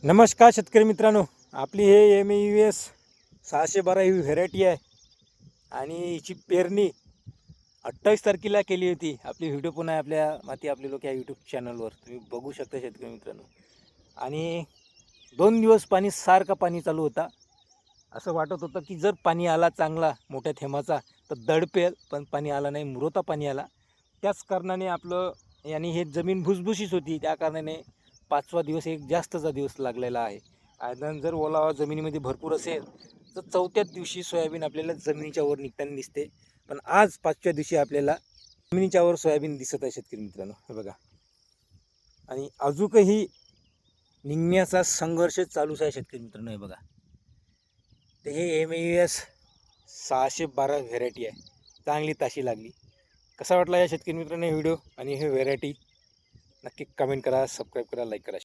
नमस्कार शेतकरी मित्रांनो, आपली हे MEUS 612 ही व्हेरायटी आहे आणि हिची पेरणी 28 तारखेला केली होती. आपली व्हिडिओ पण आहे आपल्या माती आपले लोक या यूट्यूब चॅनलवर, तुम्ही बघू शकता शेतकरी मित्रांनो. आणि 2 दिवस सारखं पाणी चालू होता. असं वाटत होतं की जर पाणी आला चांगला मोठ्या थेंबाचा तर दडपेल, पण पाणी आला नाही, मुरोता पाणी आला. त्याच कारणाने आपलं यानी हे जमीन भुसभुशीत होती, त्या कारणाने 5वा दिवस एक जास्तचा दिवस लागलेला आहे. आणि जर ओलावा जमिनीमध्ये भरपूर असेल तर 4थ्या दिवशी सोयाबीन आपल्याला जमिनीच्या वर निघताना दिसते. पण आज 5व्या दिवशी आपल्याला जमिनीच्या वर सोयाबीन दिसत आहे शेतकरी मित्रांनो, हे बघा. आणि अजूनही निघण्याचा संघर्ष चालूच आहे शेतकरी मित्रांनो, हे बघा. तर हे MEUS 612 व्हेरायटी आहे, चांगली ताशी लागली. कसा वाटला या शेतकरी मित्रांनो व्हिडिओ आणि हे व्हेरायटी? नक्की कमेंट करा, सबस्क्राईब करा, लाईक करा.